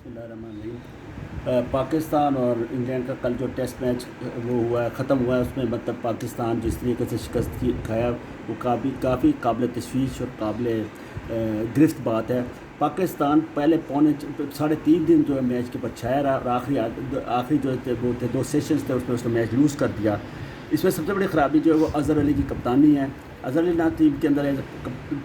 बिस्मिल्लाहिर्रहमानिर्रहीम। पाकिस्तान और इंग्लैंड का कल जो टेस्ट मैच वो हुआ है, ख़त्म हुआ है, उसमें मतलब पाकिस्तान जिस तरीके से शिकस्त की खाया वो काफ़ी काबिल तशवीश और काबिल गिरफ्त बात है। पाकिस्तान पहले पौने 3.5 दिन जो है मैच के ऊपर छाया रहा और आखिरी जो वो थे 2 सेशंस थे उसमें उसने मैच लूज़ कर दिया। इसमें सबसे बड़ी ख़राबी जो है वो अज़हर अली की कप्तानी है। अज़हर अली ना टीम के अंदर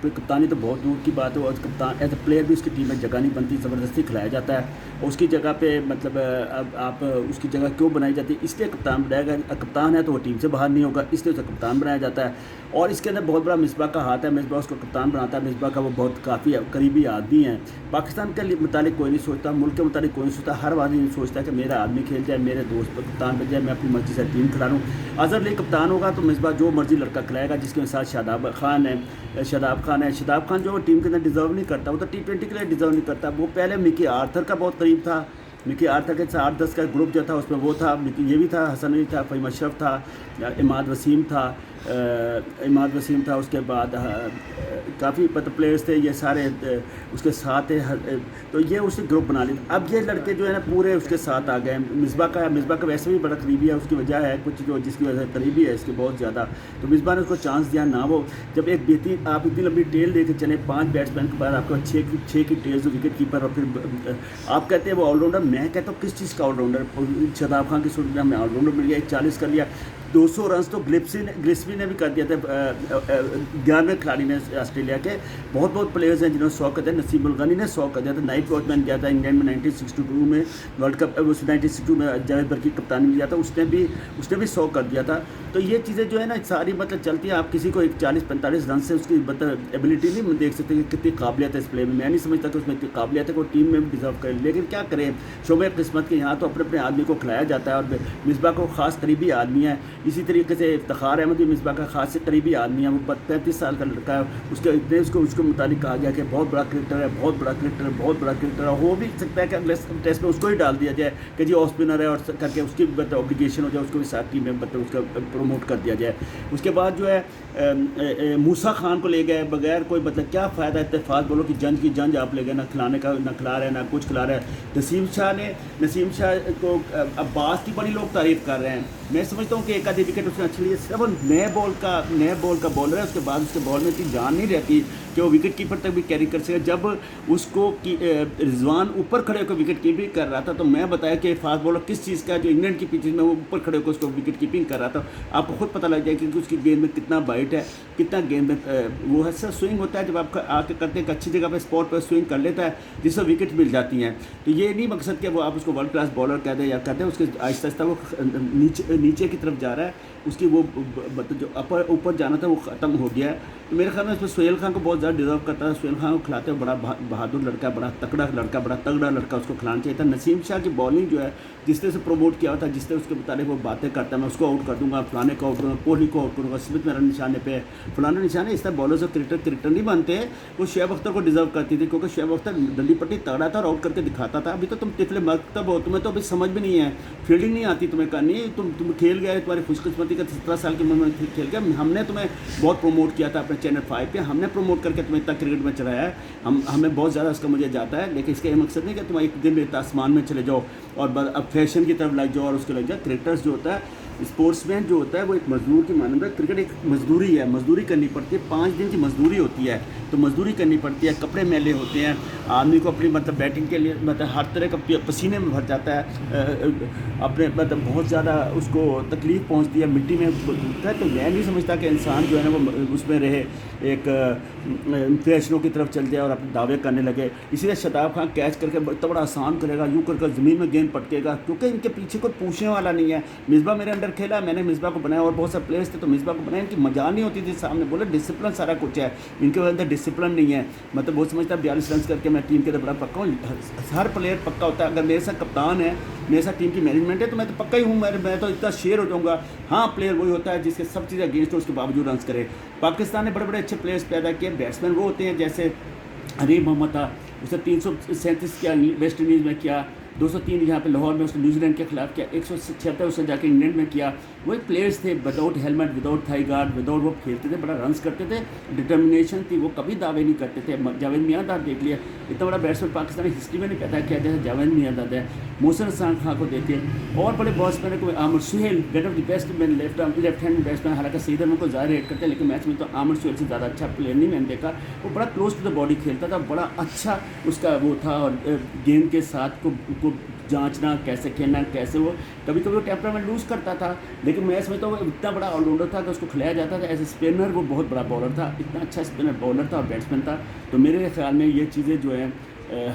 कप्तानी तो बहुत दूर की बात है, और कप्तान एज ए प्लेयर भी उसकी टीम में जगह नहीं बनती, ज़बरदस्ती खिलाया जाता है। और उसकी जगह पे मतलब अब आप उसकी जगह क्यों बनाई जाती है, इसलिए कप्तान बनाएगा। कप्तान है तो वो टीम से बाहर नहीं होगा, इसलिए उसे कप्तान बनाया जाता है। और इसके अंदर बहुत बड़ा मिसबा का हाथ है, मिसबा उसको कप्तान बनाता है। मिसबा का वो बहुत काफ़ी करीबी आदमी है। पाकिस्तान के मुतालिक कोई नहीं सोचता, मुल्क के मुतालिक कोई नहीं सोचता। हर आदमी सोचता है कि मेरा आदमी खेल जाए, मेरे दोस्त पर कप्तान बन जाए, मैं अपनी मर्जी से टीम खिला लूँ। अज़हर अली कप्तान होगा तो मिसबा जो मर्जी लड़का खिलाएगा, जिसके साथ शादाब खान है। शादाब खान जो टीम के अंदर डिज़र्व नहीं करता, वो तो T20 के लिए डिज़र्व नहीं करता। वो पहले मिकी आर्थर का बहुत करीब था। मिकी आर्थर के साथ 8-10 का ग्रुप जो था उसमें वो था, ये भी था, हसन अली था, फ़हीम अशरफ था, इमाद वसीम था। उसके बाद काफ़ी प्लेयर्स थे, ये सारे उसके साथ थे। तो ये उसने ग्रुप बना लिया। अब ये लड़के जो है ना पूरे उसके साथ आ गए। मिसबा का वैसे भी बड़ा करीबी है, उसकी वजह है कुछ जो जिसकी वजह से करीबी है इसके बहुत ज़्यादा। तो मिसबा ने उसको चांस दिया ना। वो जब आप इतनी लंबी टेल लेके चले, 5 बैट्समैन के बाद आपके 6 की टेल जो विकेट कीपर, और फिर आप कहते हैं वो ऑलराउंडर। मैं कहता हूँ किस चीज़ का ऑलराउंडर। शादाब खान की सूरत में हमें ऑलराउंडर मिल गया, 40 कर लिया। 200 रन तो ग्लिस्बी ने भी कर दिया था। 11वें खिलाड़ी ने ऑस्ट्रेलिया के बहुत प्लेयर्स हैं जिन्होंने 100 कर दिया। नसीम उल गनी ने 100 कर दिया था। नाइट वॉचमैन गया था इंग्लैंड में 1962 में वर्ल्ड कप, 1962 में जावेद बर्की कप्तानी में गया था, उसने भी 100 कर दिया था। तो ये चीज़ें जो है ना सारी मतलब चलती हैं। आप किसी को 40-45 रन से उसकी मतलब एबिलिटी नहीं देख सकते कि कितनी काबिलियत है इस प्ले में। मैं नहीं समझता कि उसमें इतनी काबिलियत है कि वो टीम में भी डिजर्व करे, लेकिन क्या करें, शोबे किस्मत के यहाँ तो अपने आदमी को खिलाया जाता है। और मिसबा को ख़ास करीबी आदमी है। इसी तरीके से इफ्तिखार अहमद भी मिसबा का खास करीबी आदमी है। वो 35 साल का लड़का है। उसके मुतालिक कहा गया कि बहुत बड़ा क्रिकेटर है, बहुत बड़ा क्रिकेटर है। हो भी सकता है कि अगले टेस्ट में उसको ही डाल दिया जाए कि जी ऑफ स्पिनर है, और करके उसकी भी ऑब्लिगेशन हो जाए, उसको भी साथ टीम में उसका प्रमोट कर दिया जाए। उसके बाद जो है मूसा खान को ले गए बगैर कोई मतलब क्या फ़ायदा इत्तेफाक बोलो कि जंज आप ले गए, ना खिलाने का ना खिला रहे हैं, ना कुछ खिला रहे हैं। नसीम शाह को अब्बास की बड़ी लोग तारीफ़ कर रहे हैं। मैं समझता हूँ कि एक आधी विकेट उसने अच्छी ली है। सिर्फ नए बॉल का बॉलर है, उसके बाद उसके बॉल में इतनी जान नहीं रहती कि वो विकेट कीपर तक भी कैरी कर सके। जब उसको रिजवान ऊपर खड़े होकर विकेट कीपिंग कर रहा था तो मैं बताया कि फास्ट बॉलर किस चीज़ का, जो इंग्लैंड की पिचेज में वो ऊपर खड़े होकर उसको विकेट कीपिंग कर रहा था। आपको खुद पता लग जाएगा कि उसकी गेंद में कितना बाइट है, कितना गेंद में वो है स्विंग होता है। जब आप आके करते हैं अच्छी जगह पर स्पॉट पर स्विंग कर लेता है जिससे विकेट मिल जाती हैं। तो ये नहीं मकसद कि वो आप उसको वर्ल्ड क्लास बॉलर कह दें या कहते हैं उसके आहिस्ता वो नीचे की तरफ जा रहा है। उसकी वो जो ऊपर जाना था वो ख़त्म हो गया है। तो मेरे ख्याल में उसमें सोहेल खान को बहुत ज़्यादा डिज़र्व करता है। सोहेल खान को खिलाते हैं, बड़ा बहादुर लड़का, बड़ा तगड़ा लड़का, उसको खिलाना चाहिए था। नसीम शाह की बॉलिंग जो है जिस तरह से प्रमोट किया था, जिस तरह उसके मुताबिक वो बातें करता है, मैं उसको आउट कर दूंगा, फलाने को आउट करूँगा, कोहली को आउट करूँगा, स्मिथ मेरा निशाने पे, फलाना निशाने। इस तरह बॉलर से क्रिकेटर नहीं बनते। वो शुएब अख्तर को डिज़र्व करती थी क्योंकि शुएब अख्तर डंडी पट्टी तगड़ा था और आउट करके दिखाता था। अभी तो तुम तिफले मकतब हो, तुम्हें तो अभी समझ भी नहीं है, फील्डिंग नहीं आती तुम्हें करनी। तुम खेल गए, तुम्हारी खुशकिस्मती का 17 साल की उम्र में खेल गया। हमने तुम्हें बहुत प्रमोट किया था अपने चैनल 5 पे, हमने प्रमोट करके तुम्हें इतना क्रिकेट में चलाया है। हमें बहुत ज़्यादा इसका मुझे जाता है, लेकिन इसका ये मकसद नहीं कि तुम एक दिन में आसमान में चले जाओ और अब फैशन की तरफ लग जाओ और उसके लग जाओ। क्रिकेटर्स जो होता है, स्पोर्ट्समैन जो होता है, वो एक मजदूर की मानंद है। क्रिकेट एक मजदूरी है, मजदूरी करनी पड़ती है। 5 दिन की मजदूरी होती है, तो मजदूरी करनी पड़ती है। कपड़े मैले होते हैं, आदमी को अपनी मतलब बैटिंग के लिए मतलब हर तरह का पसीने में भर जाता है, अपने मतलब बहुत ज़्यादा उसको तकलीफ़ पहुंचती है, मिट्टी में घुलता है। तो मैं नहीं समझता कि इंसान जो है ना वो उसमें रहे, एक फैशनों की तरफ चल जाए और अपने दावे करने लगे। इसीलिए शादाब खान कैच करके इतना बड़ा आसान करेगा, यूँ कर ज़मीन में गेंद पटकेगा, क्योंकि इनके पीछे कोई पूछने वाला नहीं है। मिसबा मेरे अंडर खेला, मैंने मिसबा को बनाया, और बहुत सारे प्लेयर्स थे तो मिसबा को बनाया। इनकी मजाल नहीं होती थी, सामने बोले डिसिप्लिन सारा कुछ है, इनके अंदर डिसिप्लिन नहीं है। मतलब बहुत समझता है 42 रन करके मैं टीम के अंदर बड़ा पक्का हूँ। हर प्लेयर पक्का होता है। अगर मेरे साथ कप्तान है, मेरे साथ टीम की मैनेजमेंट है, तो मैं तो पक्का ही हूँ, मैं तो इतना शेयर हो जाऊँगा। हाँ, प्लेयर वही होता है जिसके सब चीज़ें अगेंस्ट हो, उसके बावजूद रन करे। पाकिस्तान ने बड़े अच्छे प्लेयर्स पैदा किए। बैट्समैन वो होते हैं जैसे हरीम मोहम्मद था, उसने 337 किया वेस्ट इंडीज़ में किया। 203 यहाँ पे लाहौर में उसने न्यूजीलैंड के खिलाफ किया, 176 उसने जाके इंग्लैंड में किया। वही प्लेयर्स थे, without helmet, without thigh guard, without वो खेलते थे, बड़ा रन्स करते थे, डिटर्मिनेशन थी, वो कभी दावे नहीं करते थे। जावेद मियांदाद देख लिया, इतना बड़ा बैट्समैन पाकिस्तानी हिस्ट्री में नहीं पता क्या जैसे जावेद मियांदाद है। मोहसिन हसन खां को देखिए, और बड़े बैट्समैन को Aamir Sohail, get off the best man left hand batsman, हालांकि सीधे उनको ज़्यादा रेट करते हैं, लेकिन मैच में तो आमिर सुहेल से ज़्यादा अच्छा प्लेयर नहीं मैंने देखा। वो बड़ा क्लोज टू द बॉडी खेलता था, बड़ा अच्छा उसका वो था, और गेंद के साथ को जांचना, कैसे खेलना, कैसे वो कभी कभी वो टेम्परामेंट लूज़ करता था, लेकिन मैच में तो वो इतना बड़ा ऑलराउंडर था कि उसको खिलाया जाता था। एज ए स्पिनर वो बहुत बड़ा बॉलर था, इतना अच्छा स्पिनर बॉलर था और बैट्समैन था। तो मेरे ख्याल में ये चीज़ें जो है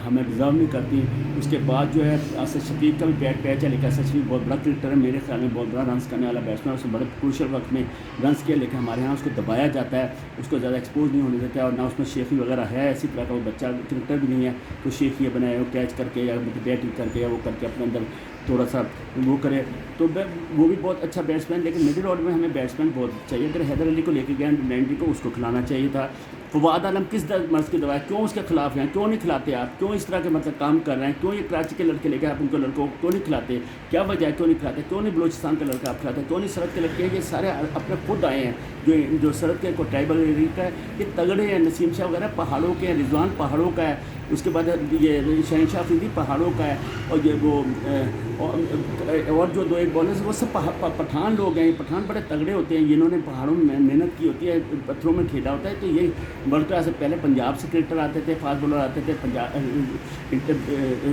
हमें डिज़र्व नहीं करती। उसके बाद जो है असद शफीक का भी बैट पैच है, लेकिन असद शफीक बहुत बड़ा क्रिकेटर है, मेरे ख्याल में बहुत बड़ा रन्स करने वाला बैट्समैन, उसने बड़े क्रूशियल वक्त में रन्स किया, लेकिन हमारे यहाँ उसको दबाया जाता है, उसको ज़्यादा एक्सपोज नहीं होने देता है, और ना उसमें शेखी वगैरह है, इसी तरह का वो बच्चा क्रिकेटर भी नहीं है तो शेखी बनाए वो कैच करके या बैटिंग करके या वो करके अपने अंदर थोड़ा सा वो करे, तो वो भी बहुत अच्छा बैट्समैन। लेकिन मिडिल ऑर्डर में हमें बैट्समैन बहुत चाहिए। अगर हैदर अली को लेके गए 90 को, उसको खिलाना चाहिए था। फवाद आलम किस मर्ज़ की दवा, क्यों उसके खिलाफ हैं, क्यों नहीं खिलाते आप, क्यों इस तरह के मतलब काम कर रहे हैं, क्यों ये कराची के लड़के लेके आप उनको लड़कों क्यों नहीं खिलाते, क्या वजह है, क्यों नहीं खिलाते, क्यों नहीं बलोचिस्तान का लड़का आप खिलाते, क्यों नहीं सरहद के लड़के, ये सारे अपने खुद आए हैं। जो सरहद के को ट्राइबल एरिया का है, ये तगड़े हैं, नसीम शाह वगैरह पहाड़ों के हैं, रिजवान पहाड़ों का है, उसके बाद ये शहनशाह अफरीदी पहाड़ों का है, और ये वो और जो दो एक बॉलर्स वो सब पठान लोग हैं। पठान बड़े तगड़े होते हैं, जिन्होंने पहाड़ों में मेहनत की होती है, पत्थरों में खेला होता है। तो ये वर्ल्ड क्लास से पहले पंजाब से क्रिकेटर आते थे, फास्ट बॉलर आते थे,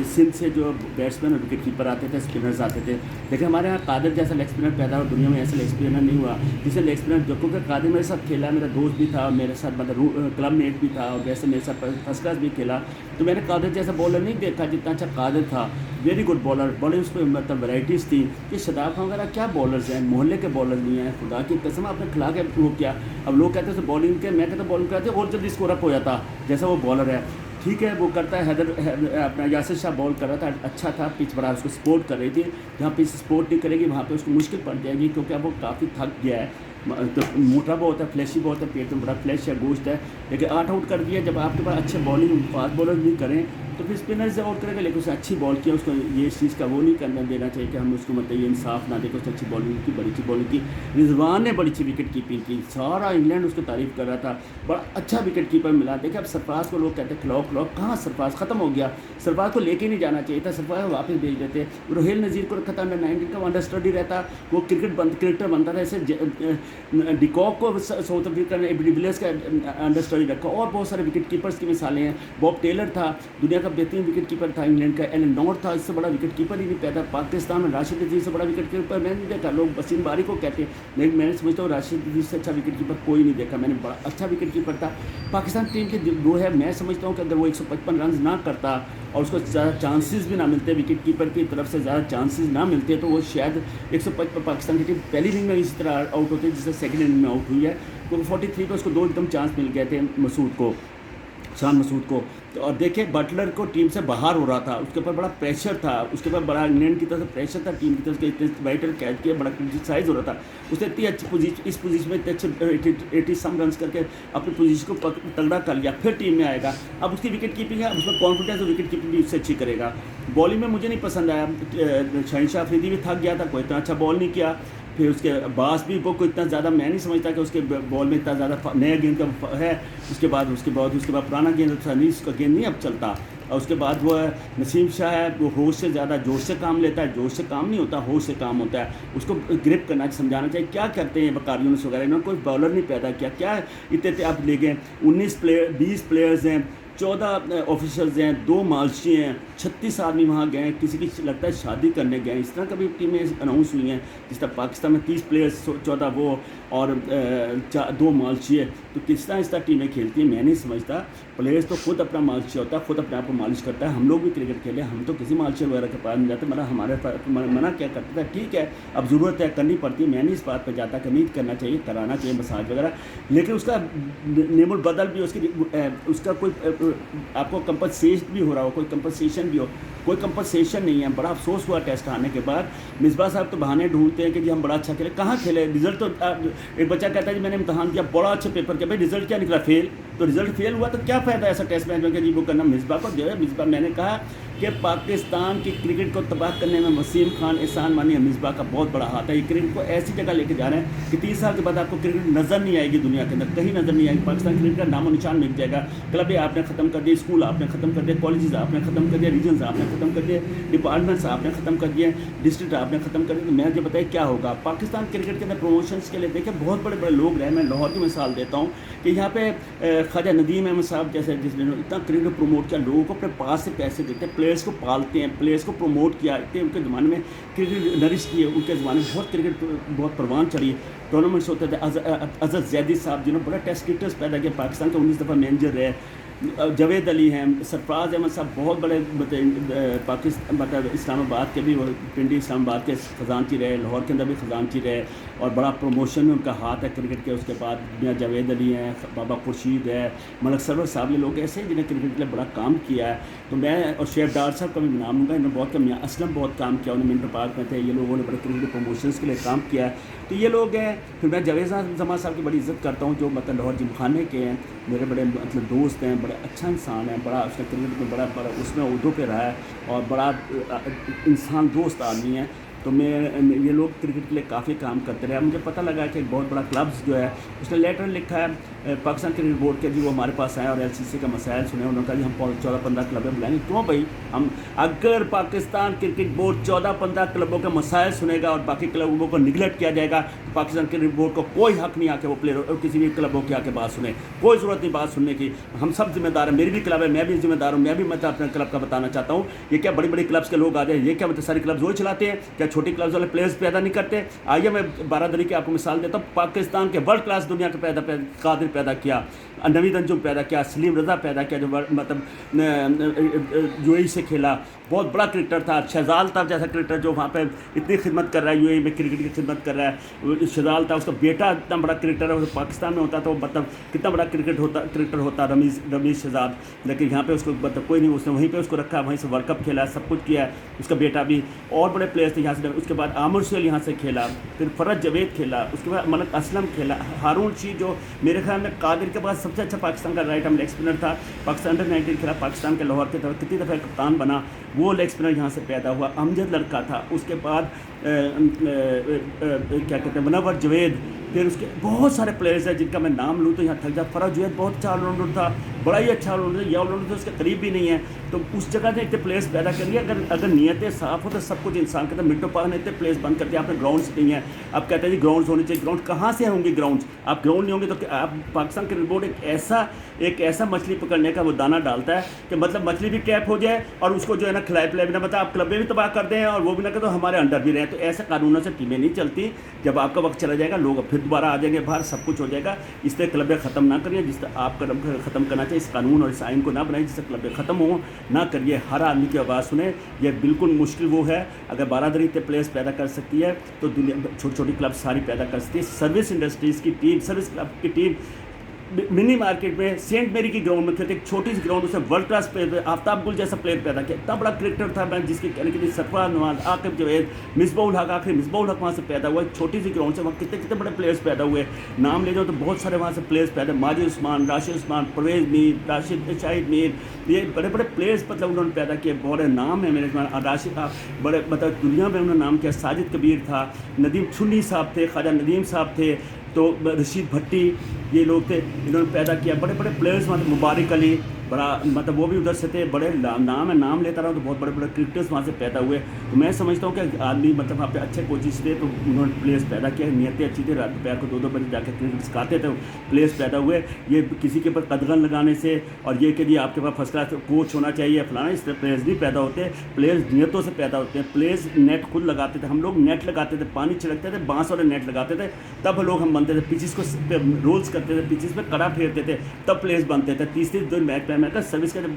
सिंध से जो बैट्समैन और विकेट कीपर आते थे, स्पिनर्स आते थे। लेकिन हमारे यहाँ कादिर जैसा लेग स्पिनर पैदा हुआ, दुनिया में ऐसा लेग स्पिनर नहीं हुआ जिसे लेग स्पिनर, जो क्योंकि कादिर मेरे साथ खेला, मेरा दोस्त भी था, मेरे साथ मतलब क्लब मेट भी था, और वैसे मेरे साथ फर्स्ट क्लास भी खेला। तो मैंने कादिर जैसा बॉलर नहीं देखा जितना अच्छा कादिर था, वेरी गुड बॉलर। बड़े उस पर मतलब वैराइटीज़ थी कि शदाब खान वगैरह क्या बॉलर्स हैं, मोहल्ले के बॉलर नहीं हैं, खुदा की कसम आपने खिला के वो किया। अब लोग कहते हैं बॉलिंग के, मैं कहता बॉलिंग कराते और जल्दी स्कोर अप हो जाता जैसा वो बॉलर है। ठीक है, वो करता है, अपना यासिर शाह बॉल कर रहा था, अच्छा था, पिच बड़ा उसको सपोर्ट कर रही थी। जहाँ पिच सपोर्ट नहीं करेगी वहाँ पे उसको मुश्किल पड़ जाएगी, क्योंकि अब वो काफ़ी थक गया है, तो मोटा बहुत है, फ्लैशी बहुत है, पेट में बड़ा फ्लैश है, गोश्त है। लेकिन 8 आउट कर दिया, जब आपके पास अच्छे बॉलिंग फास्ट बॉलर नहीं करें तो फिर स्पिनर से आउट करेगा, लेकिन उसने अच्छी बॉल किया, उसको ये इस चीज़ का वो नहीं करना देना चाहिए कि हम उसको मतलब ये इंसाफ ना दे कि उसने अच्छी बॉलिंग की, बड़ी अच्छी बॉलिंग की। रिजवान ने बड़ी अच्छी विकेट कीपिंग की, सारा इंग्लैंड उसको तारीफ़ कर रहा था, बड़ा अच्छा विकेट कीपर मिला। देखिए अब सरफराज को लोग कहते हैं खिलाओ खिलाओ, कहाँ सरफराज ख़त्म हो गया, सरफराज को लेके नहीं जाना चाहिए था, सरफराज वापस भेज देते। रोहेल नज़ीर को रखा था अंडर 19 का, अंडर स्टडी रहता, वो क्रिकेटर बनता था। ऐसे डिकॉक को साउथ अफ्रीका ने डिविलियर्स का अंडर स्टडी रखा, और बहुत सारे विकेट कीपर्स की मिसालें हैं। बॉब टेलर था, दुनिया का बेहतरीन विकेट कीपर था इंग्लैंड का। एलन नॉर्थ था, इससे बड़ा विकेट कीपर ही नहीं पैदा पाकिस्तान में। राशिद अजीज़ से बड़ा विकेट कीपर मैंने नहीं देखा, लोग वसीम बारी को कहते हैं, लेकिन मैंने समझता हूँ राशिद अजीज़ से अच्छा विकेट कीपर कोई नहीं देखा मैंने, बड़ा अच्छा विकेट कीपर था। पाकिस्तान टीम के वो है, मैं समझता हूँ कि अगर वो 155 रन ना करता और उसको ज़्यादा चांसेस भी ना मिलते, विकेट कीपर की तरफ से ज़्यादा चांसेस ना मिलते, तो वो शायद 155 पाकिस्तान की टीम पहली इनिंग में इसी तरह आउट होती है जिससे सेकंड इनिंग में आउट हुई है। तो 43 पे उसको 2 एकदम चांस मिल गए थे मसूद को, शान मसूद को। तो और देखिए बटलर को टीम से बाहर हो रहा था, उसके ऊपर बड़ा प्रेशर था, उसके ऊपर बड़ा इंग्लैंड की तरफ से प्रेशर था, टीम की तरफ से इतने वाइटल कैच किया, बड़ा क्रिटिसाइज हो रहा था। उसने इतनी अच्छी पोजीशन, इस पोजीशन में इतने अच्छे 80 सम रन करके अपनी पोजीशन को तगड़ा कर लिया, फिर टीम में आएगा। अब उसकी विकेट कीपिंग है, उसमें कॉन्फिडेंस और विकेट कीपिंग भी उससे अच्छी करेगा। बॉलिंग में मुझे नहीं पसंद आया, शहनशाह अफरीदी भी थक गया था, कोई इतना अच्छा बॉल नहीं किया। फिर उसके बास भी को इतना ज़्यादा मैं नहीं समझता कि उसके बॉल में इतना ज़्यादा नया गेंद का है। उसके बाद पुराना गेंद था नहीं, उसका गेंद नहीं अब चलता। और उसके बाद वो है नसीम शाह है, वो होश से ज़्यादा जोश से काम लेता है, जोश से काम नहीं होता, होश से काम होता है। उसको ग्रिप करना समझाना चाहिए। क्या करते हैं बकारी यूनुस वगैरह, इन्होंने कोई बॉलर नहीं पैदा किया, क्या इतने आप ले गए 20 प्लेयर्स हैं, 14 ऑफिसर्स हैं, 2 मालशी हैं, 36 आदमी वहाँ गए, किसी की लगता है शादी करने गए। इस तरह कभी टीमें अनाउंस हुई हैं, जिस तरह पाकिस्तान में 30 प्लेयर्स, 14 वो और 2 मालशी है, तो किस तरह टीमें खेलती हैं मैं नहीं समझता। प्लेयर्स तो खुद अपना मालशी होता है, खुद अपने आप को मालिश करता है। हम लोग भी क्रिकेट खेले, हम तो किसी मालशी वगैरह के पास नहीं जाते, मतलब हमारे मना क्या करता था, ठीक है अब ज़रूरत है करनी पड़ती है, मैं नहीं इस बात पर जाता कि नहीं करना चाहिए, कराना चाहिए मसाज वगैरह, लेकिन उसका नेमुल बदल भी उसका कोई आपको कंपनसेशन भी हो रहा हो, कोई कंपनसेशन भी हो, कोई कंपनसेशन नहीं है। बड़ा अफसोस हुआ टेस्ट आने के बाद। मिसबा साहब तो बहाने ढूंढते हैं कि जी हम बड़ा अच्छा खेले, कहाँ खेले, रिजल्ट तो एक बच्चा कहता है जी मैंने इम्तहान किया, बड़ा अच्छा पेपर किया, भाई रिजल्ट क्या निकला, फेल। तो रिजल्ट फेल हुआ तो क्या फ़ायदा ऐसा टेस्ट मैच में कि जी वो करना। मिसबा को जो है, मिसबा मैंने कहा कि पाकिस्तान की क्रिकेट को तबाह करने में वसीम खान, एहसान मानी, मिसबा का बहुत बड़ा हाथ है। ये क्रिकेट को ऐसी जगह लेके जा रहे हैं कि 30 साल के बाद आपको क्रिकेट नज़र नहीं आएगी दुनिया के अंदर, कहीं नज़र नहीं आएगी। पाकिस्तान क्रिकेट का नामो निशान मिट जाएगा। क्लब आपने ख़त्म कर दिए, स्कूल आपने ख़त्म कर दिए, कॉलेजेस आपने ख़त्म कर दिया, रीजन्स आपने ख़त्म कर दिए, डिपार्टमेंट्स आपने ख़त्म कर दिए, डिस्ट्रिक्ट आपने ख़त्म कर दिए। तो मैं जो बताइए क्या होगा पाकिस्तान क्रिकेट के अंदर प्रमोशंस के लिए। देखिए बहुत बड़े बड़े लोग रहे, मैं लाहौर की मिसाल देता हूँ कि यहाँ पे ख्वाजा नदीम अहमद साहब जैसे जिसने इतना क्रिकेट प्रमोट किया, लोगों को अपने पास से पैसे देते हैं, प्लेयर्स को पालते हैं, प्लेयर्स को प्रमोट किया। इतने उनके ज़माने में क्रिकेट नरिश किए, उनके ज़माने में बहुत क्रिकेट बहुत परवान चढ़ी, टूर्नामेंट्स होते थे। अजहर जैदी साहब जिन्होंने बड़ा टेस्ट क्रिकेटर्स पैदा किया, पाकिस्तान के 19 दफ़ा मैनेजर रहे। जावेद अली हैं, सरफराज अहमद साहब बहुत बड़े पाकिस्तान मतलब इस्लामाबाद के भी, वो पिंडी इस्लामाबाद के ख़जानची रहे, लाहौर के अंदर भी ख़जानची रहे और बड़ा प्रमोशन में उनका हाथ है क्रिकेट के। उसके बाद मियाँ जावेद अली हैं, बाबा खुर्शीद है, मलक सरवर साहब, ये लोग ऐसे हैं जिन्हें क्रिकेट के लिए बड़ा काम किया है। तो मैं और शेफ डार साहब का भी नाम लूँगा, इन्होंने बहुत मियाँ असलम बहुत काम किया, उन्होंने मिंटर पार्क में थे, ये लोगों ने बड़े क्रिकेट प्रमोशंस के लिए काम किया है। तो ये लोग हैं। फिर मैं जावेद जमा साहब की बड़ी इज़्ज़त करता हूँ, जो मतलब लाहौर जिमखाने के हैं, मेरे बड़े मतलब दोस्त हैं, बड़ा अच्छा इंसान है, बड़ा उसने क्रिकेट में बड़ा उसमें उहदों पे रहा है और बड़ा इंसान दोस्त आदमी है। तो मैं ये लोग क्रिकेट के लिए काफ़ी काम करते रहे। मुझे पता लगा कि एक बहुत बड़ा क्लब्स जो है उसने लेटर लिखा है पाकिस्तान क्रिकेट बोर्ड के, जी वो हमारे पास आए और एलसीसी का मसाइल सुने। उन्होंने कहा जी हम 14-15 क्लबें बुलाएंगे। क्यों भाई, हम अगर पाकिस्तान क्रिकेट बोर्ड 14-15 क्लबों के मसाइल सुनेगा और बाकी क्लबों को निगलेक्ट किया जाएगा, तो पाकिस्तान क्रिकेट बोर्ड को कोई हक नहीं आके वो प्लेयर किसी भी क्लबों की आके बात सुने, कोई ज़रूरत नहीं बात सुनने की। हम सब जिम्मेदार हैं, मेरी भी क्लब है, मैं भी जिम्मेदार हूँ, मैं भी मतलब अपने क्लब का बताना चाहता हूँ। ये क्या बड़ी बड़ी क्लब्स के लोग आ जाए, ये क्या मतलब सारी क्लब्स वही चलाते हैं क्या, छोटी क्लब्स वाले प्लेयर्स पैदा नहीं करते? आइए मैं बारादरी की आपको मिसाल देता हूँ। पाकिस्तान के वर्ल्ड क्लास दुनिया के कादिर पैदा किया, नवीद अंजुम पैदा किया, सलीम रज़ा पैदा किया, जो मतलब यूएई से खेला, बहुत बड़ा क्रिकेटर था। शहजाल था जैसा क्रिकेटर जो वहाँ पे इतनी खिदमत कर रहा है, यूएई में क्रिकेट की खिदमत कर रहा है। शहजाल था, उसका बेटा इतना बड़ा क्रिकेटर है, पाकिस्तान में होता तो मतलब कितना बड़ा क्रिकेटर होता रमीज़ शहजाद, लेकिन यहाँ पे उसको मतलब कोई नहीं, उसने वहीं पे उसको रखा, वहीं से वर्ल्ड कप खेला, सब कुछ किया है। उसका बेटा भी, और बड़े प्लेयर्स थे यहाँ से। उसके बाद आमिर सुहेल यहाँ से खेला, फिर फरज जवेद खेला, उसके बाद मलक असलम खेला, हारून रशीद जो मेरे ख्याल में कादिर के बाद सबसे अच्छा पाकिस्तान का राइट आर्म लेग स्पिनर था, पाकिस्तान अंडर-19 खेला, पाकिस्तान के लाहौर के तरफ कितनी दफ़ा कप्तान बना, वो लेग स्पिनर यहाँ से पैदा हुआ। अमजद लड़का था, उसके बाद क्या कहते हैं मुनव्वर जवेद, फिर उसके बहुत सारे प्लेयर्स हैं जिनका मैं नाम लूँ तो यहाँ थक जाए। फरज जवेद बहुत अच्छा ऑलराउंडर था, बड़ा ही अच्छा ऑलराउंडर, ये ऑलराउंडर तो उसके करीब भी नहीं है। तो उस जगह से इतने प्लेयर्स पैदा करिए, अगर नीयतें साफ़ हो तो सब कुछ इंसान के अंदर। मिंटो पार्क ने इतने प्लेयर्स बंद कर दिया, आपने ग्राउंड्स नहीं है। आप कहते हैं जी ग्राउंड्स होने चाहिए, ग्राउंड कहाँ से होंगे ग्राउंड्स? आप ग्राउंड नहीं होंगे तो आप पाकिस्तान क्रिकेट बोर्ड एक ऐसा मछली पकड़ने का वो दाना डालता है कि मतलब मछली भी ट्रैप हो जाए और उसको जो है ना खिलाए पिलाए बिना, मतलब आप क्लबें भी तबाह कर दें और वो भी ना कर तो हमारे अंडर भी रहें। तो ऐसे कानूनों से टीमें नहीं चलती। जब आपका वक्त चला जाएगा लोग फिर दोबारा आ जाएंगे बाहर, सब कुछ हो जाएगा। इससे क्लबें ख़त्म ना करिए, जिससे आप कदम ख़त्म करना चाहिए। इस कानून और इस आइन को ना बनाइए जिससे क्लबें ख़त्म हो ना करिए। हर आदमी की आवाज़ सुने, ये बिल्कुल मुश्किल वो है। अगर बारादरी इतने प्लेयर्स पैदा कर सकती है तो दुनिया छोटी छोटी क्लब सारी पैदा कर सकती है। सर्विस इंडस्ट्रीज़ की टीम, सर्विस क्लब की टीम मिनी मार्केट में सेंट मेरी की ग्राउंड में खेलते, एक छोटी सी ग्राउंड, उसमें वर्ल्ड क्लास प्लेयर, आफ्ताब गुल जैसा प्लेयर पैदा किया। इतना बड़ा क्रिकेटर था मैं, जिसके कहने के लिए सरफराज नवाज, आकिब जवेद, मिसबाउल हक, आखिर मिसबाउल हक वहाँ से पैदा हुआ। छोटी सी ग्राउंड से वहाँ कितने कितने बड़े प्लेयर्स पैदा हुए, नाम ले जाओ तो बहुत सारे वहाँ से प्लेयर्स पैदा, माजिद उस्मान, राशिद उस्मान, परवेज़ मीर, राशिद शाहिद मीर, ये बड़े बड़े प्लेयर्स मतलब उन्होंने पैदा किए। बहुत नाम है मेरे राशिद, बड़े मतलब दुनिया में उन्होंने नाम किया। साजिद कबीर था, नदीम छुन्नी साहब थे, ख्वाजा नदीम साहब थे, तो रशीद भट्टी, ये लोग थे, इन्होंने पैदा किया। बड़े बड़े प्लेयर्स मतलब मुबारक अली, बड़ा मतलब वो भी उधर से थे, बड़े नाम है, नाम लेता रहा तो बहुत बड़े बड़े क्रिकेटर्स वहाँ से पैदा हुए। तो मैं समझता हूँ कि आदमी मतलब वहाँ पे अच्छे कोचिज थे तो उन्होंने प्लेयर्स पैदा किया, नीयतें अच्छी थी, रात दोपहर को 2-2 बजे जाकर क्रिकेट सिखाते थे, प्लेयर्स पैदा हुए। ये किसी के ऊपर कदगन लगाने से और ये कि जी आपके पास फर्स्ट क्लास कोच होना चाहिए फलाना, इस तरह प्लेयर्स नहीं पैदा होते। प्लेयर्स नीयतों से पैदा होते हैं। प्लेयर्स नेट खुद लगाते थे, हम लोग नेट लगाते थे, पानी छिड़कते थे, बांस वाले नेट लगाते थे, तब लोग हम बनते थे। पिचेस को रोल्स करते थे, पिचेस पर कड़ा फेरते थे, तब प्लेयर्स बनते थे। तीसरे दिन मैच में मैंने कहा सर्विस का जब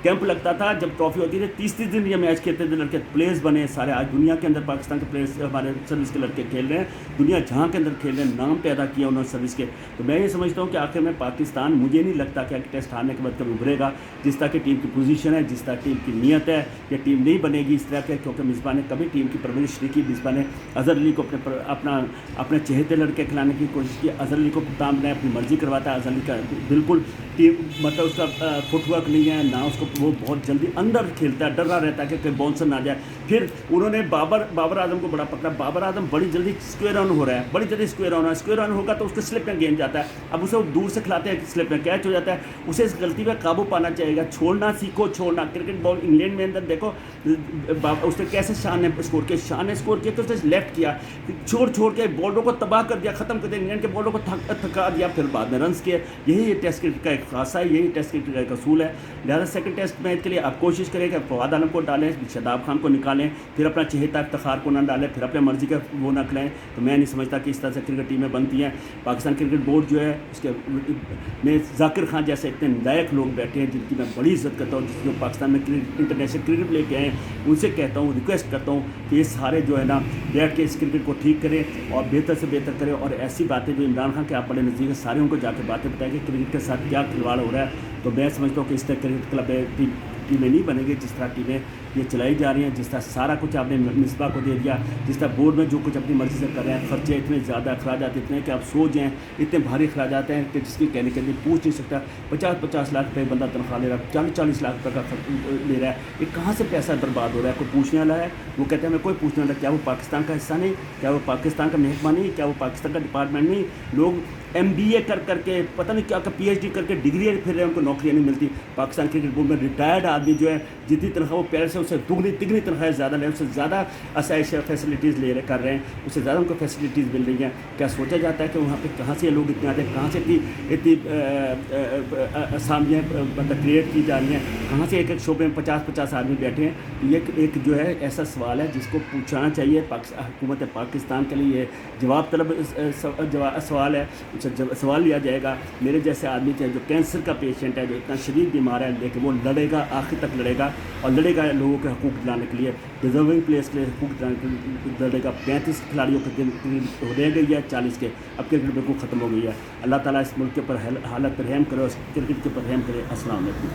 कैंप लगता था, जब ट्रॉफी होती थी 30-30 दिन ये मैच खेलते थे लड़के, प्लेयर्स बने सारे। आज दुनिया के अंदर पाकिस्तान के प्लेयर्स हमारे सर्विस के लड़के खेल रहे हैं, दुनिया जहाँ के अंदर खेल रहे हैं, नाम पैदा किया उन्होंने सर्विस के। तो मैं ये समझता हूँ कि आखिर में पाकिस्तान, मुझे नहीं लगता कि टेस्ट हारने के बाद कभी उभरेगा। जिस तरह की टीम की पोजीशन है, जिस तरह टीम की नीयत है, ये टीम नहीं बनेगी इस तरह के, क्योंकि मिसबा ने कभी टीम की परवरिश नहीं की। मिसबा ने अजहर अली को अपने चहेते लड़के खिलाने की कोशिश की। अजहर अली को कप्तान बनाया, अपनी मर्जी करवाता है। अजहर अली का बिल्कुल टीम मतलब उसका फुटवर्क नहीं है ना, उसको वो बहुत जल्दी अंदर खेलता है, डर रहा रहता है कि कहीं बाउंसर ना जाए। फिर उन्होंने बाबर आजम को बड़ा पकड़ा। बाबर आजम बड़ी जल्दी स्क्वायर रन हो रहा है, बड़ी जल्दी स्क्वायर रन होगा तो उसके स्लिप में गेंद जाता है। अब उसे दूर से खिलाते हैं, स्लिप में कैच हो जाता है। उसे इस गलती पर काबू पाना चाहिएगा, छोड़ना सीखो, छोड़ना। क्रिकेट बॉल इंग्लैंड में अंदर देखो उसने कैसे शान ने स्कोर किया तो उसने लेफ्ट किया, छोड़ के बॉलरों को तबाह कर दिया, खत्म कर दिया, इंग्लैंड के बॉलरों को थका दिया, फिर बाद में रन्स किए। यही टेस्ट क्रिकेट का एक खासा है, यही टेस्ट क्रिकेट का एक असूल है। लिहाजा सेकंड टेस्ट मैच के लिए आप कोशिश करें कि फवाद आलम को डालें, शादाब खान को निकालें, फिर अपना चहेता इफ्तिखार को ना डालें, फिर अपने मर्जी का वो ना खिलाएं। तो मैं नहीं समझता कि इस तरह से क्रिकेट टीमें बनती हैं। पाकिस्तान क्रिकेट बोर्ड जो है उसके में जाकिर खान जैसे इतने लायक लोग बैठे हैं जिनकी मैं बड़ी इज्जत करता हूँ, जो पाकिस्तान में इंटरनेशनल क्रिकेट लेके आए, उनसे कहता हूँ, रिक्वेस्ट करता हूँ कि ये सारे जो है ना बैठ के इस क्रिकेट को ठीक करें और बेहतर से बेहतर करें। और ऐसी बातें जो इमरान खान के आप बड़े नज़दीक है, सारे उनको जाके बातें बताएं कि क्रिकेट के साथ क्या खिलवाड़ हो रहा है। तो मैं समझता हूँ कि इस तरह क्रिकेट क्लब टीमें नहीं बनेंगी जिस तरह टीमें ये चलाई जा रही हैं, जिस तरह सारा कुछ आपने मिसबा को दे दिया, जिस तरह बोर्ड में जो कुछ अपनी मर्जी से कर रहे हैं। खर्चे इतने ज़्यादा, अखराजात इतने कि आप सो जाएँ, इतने भारी अखराजात हैं कि जिसकी कहने के लिए पूछ नहीं सकता। 50-50 लाख रुपये बंदा तनख्वाह ले रहा है, 40-40 लाख रुपये का ले रहा है। ये कहाँ से पैसा बर्बाद हो रहा है? कोई पूछने वाला है? वो कहते हैं मैं कोई पूछने वाला, क्या वो पाकिस्तान का हिस्सा नहीं? क्या वो पाकिस्तान का मेहमान नहीं? क्या वो पाकिस्तान का डिपार्टमेंट नहीं? लोग MBA करके पता नहीं क्या PhD करके डिग्री फिर रहे हैं, उनको नौकरियाँ नहीं मिलती। पाकिस्तान क्रिकेट बोर्ड में रिटायर्ड आदमी जो है, जितनी तनख्वाह वो पैर से उससे दुगनी तिगनी तनख्वाह ज़्यादा ले, उससे ज़्यादा आसाइश फैसिलिटीज़ कर रहे हैं, उससे ज़्यादा उनको फैसिलिटीज़ मिल रही हैं। क्या सोचा जाता है कि वहाँ पे कहाँ से लोग इतने आते हैं, कहाँ से इतनी असामियाँ मतलब क्रिएट की जा रही हैं, कहाँ से एक शोबे में 50-50 आदमी बैठे हैं? ये एक जो है ऐसा सवाल है जिसको पूछना चाहिए हुकूमत पाकिस्तान के लिए। ये जवाब तलब सवाल है, सवाल लिया जाएगा। मेरे जैसे आदमी थे जो कैंसर का पेशेंट है, जो इतना शदीद बीमार है, लेकिन वो लड़ेगा, आखिर तक लड़ेगा और लड़ेगा लोगों के हकूक़ दिलाने के लिए, डिजर्विंग प्लेयर्स के लिए हकूक़ दिलाने के लिए लड़ेगा। 35 खिलाड़ियों के दिन रह गई है 40 के, अब क्रिकेट बिल्कुल ख़त्म हो गई है। अल्लाह ताला इस मुल्क के ऊपर हालत पर रहम करे और क्रिकेट के ऊपर रहम करे। अस्सलाम वालेकुम।